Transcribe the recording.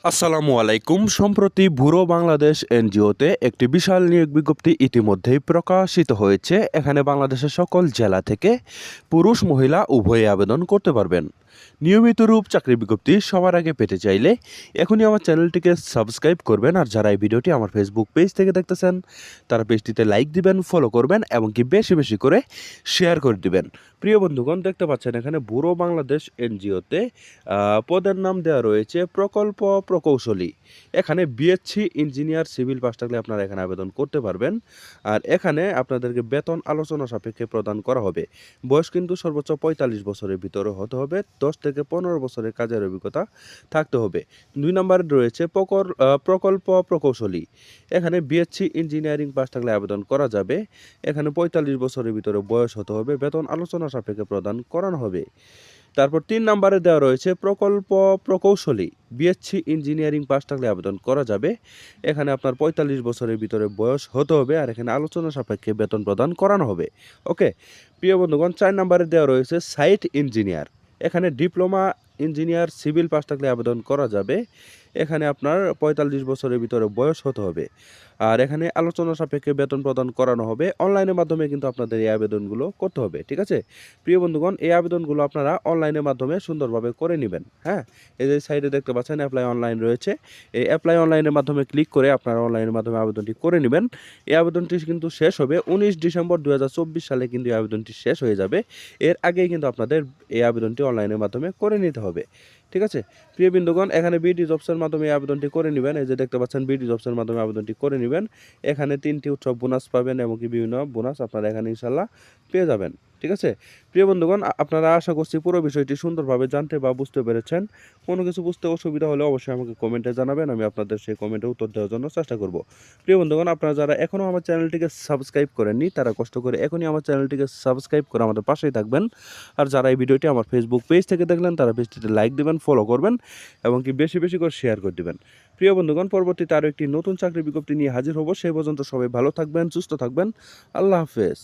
আসসালামু আলাইকুম। সম্প্রতি ব্যুরো বাংলাদেশ এনজিওতে একটি বিশাল নিয়োগ বিজ্ঞপ্তি ইতিমধ্যেই প্রকাশিত হয়েছে। এখানে বাংলাদেশের সকল জেলা থেকে পুরুষ মহিলা উভয়ে আবেদন করতে পারবেন। নিয়মিত রূপ চাকরি বিজ্ঞপ্তি সবার আগে পেতে চাইলে এখনই আমার চ্যানেলটিকে সাবস্ক্রাইব করবেন। আর যারা এই ভিডিওটি আমার ফেসবুক পেজ থেকে দেখতেছেন তারা পেজটিতে লাইক দিবেন, ফলো করবেন এবং কি বেশি বেশি করে শেয়ার করে দিবেন। প্রিয় বন্ধুগণ, দেখতে পাচ্ছেন এখানে ব্যুরো বাংলাদেশ এনজিওতে পদের নাম দেওয়া রয়েছে প্রকল্প প্রকৌশলী। এখানে বিএসসি ইঞ্জিনিয়ার সিভিল পাস থাকলে আপনারা এখানে আবেদন করতে পারবেন। আর এখানে আপনাদেরকে বেতন আলোচনা সাপেক্ষে প্রদান করা হবে। বয়স কিন্তু সর্বোচ্চ ৪৫ বছরের ভিতরে হতে হবে। ১০ থেকে ১৫ বছরের কাজের অভিজ্ঞতা থাকতে হবে। ২ নম্বরে রয়েছে প্রকল্প প্রকৌশলী। এখানে বিএসসি ইঞ্জিনিয়ারিং পাস থাকলে আবেদন করা যাবে। এখানে ৪৫ বছরের ভিতরে বয়স হতে হবে। বেতন আলোচনা সাপেক্ষে প্রদান করানো হবে। তারপর ৩ নম্বরে দেওয়া রয়েছে প্রকল্প প্রকৌশলী। বিএসসি ইঞ্জিনিয়ারিং পাস থাকলে আবেদন করা যাবে। এখানে আপনার ৪৫ বছরের ভিতরে বয়স হতে হবে। আর এখানে আলোচনা সাপেক্ষে বেতন প্রদান করানো হবে। ওকে, প্রিয় বন্ধুগণ, ৪ নম্বরে দেওয়া রয়েছে সাইট ইঞ্জিনিয়ার। এখানে ডিপ্লোমা ইঞ্জিনিয়ার সিভিল পাস থাকলে আবেদন করা যাবে। এখানে আপনার ৪৫ বছরের ভিতরে বয়স হতে হবে। আর এখানে আলোচনা সাপেক্ষে বেতন প্রদান করানো হবে। অনলাইনের মাধ্যমে কিন্তু আপনাদের এই আবেদনগুলো করতে হবে। ঠিক আছে, প্রিয় বন্ধুগণ, এই আবেদনগুলো আপনারা অনলাইনের মাধ্যমে সুন্দরভাবে করে নেবেন। হ্যাঁ, এই যে সাইডে দেখতে পাচ্ছেন অ্যাপ্লাই অনলাইন রয়েছে। এই অ্যাপ্লাই অনলাইনের মাধ্যমে ক্লিক করে আপনারা অনলাইনের মাধ্যমে আবেদনটি করে নেবেন। এই আবেদনটি কিন্তু শেষ হবে ১৯ ডিসেম্বর ২০২৪ সালে কিন্তু এই আবেদনটি শেষ হয়ে যাবে। এর আগেই কিন্তু আপনাদের এই আবেদনটি অনলাইনের মাধ্যমে করে নিতে হবে। ঠিক আছে, প্রিয় বন্ধুগণ, এখানে বিডি জবসের মাধ্যমে এই আবেদনটি করে নেবেন। এই যে দেখতে পাচ্ছেন বিডি জবসের মাধ্যমে আবেদনটি করে নেবেন। এখানে ৩টি উৎসব বোনাস পাবেন এবং কি বিভিন্ন বোনাস আপনারা এখানে ইনশাল্লাহ পেয়ে যাবেন। ঠিক আছে, প্রিয় বন্ধুগণ, আপনারা আশা করছি পুরো বিষয়টি সুন্দরভাবে জানতে বা বুঝতে পেরেছেন। কোনো কিছু বুঝতে অসুবিধা হলে অবশ্যই আমাকে কমেন্টে জানাবেন। আমি আপনাদের সেই কমেন্টে উত্তর দেওয়ার জন্য চেষ্টা করব। প্রিয় বন্ধুগণ, আপনারা যারা এখনও আমার চ্যানেলটিকে সাবস্ক্রাইব করেননি তারা কষ্ট করে এখনই আমার চ্যানেলটিকে সাবস্ক্রাইব করে আমাদের পাশেই থাকবেন। আর যারা এই ভিডিওটি আমার ফেসবুক পেজ থেকে দেখলেন তারা পেজটিতে লাইক দেবেন, ফলো করবেন এবং কি বেশি বেশি করে শেয়ার করে দেবেন। প্রিয় বন্ধুগণ, পরবর্তীতে আরও একটি নতুন চাকরি বিজ্ঞপ্তি নিয়ে হাজির হব। সেই পর্যন্ত সবাই ভালো থাকবেন, সুস্থ থাকবেন। আল্লাহ হাফেজ।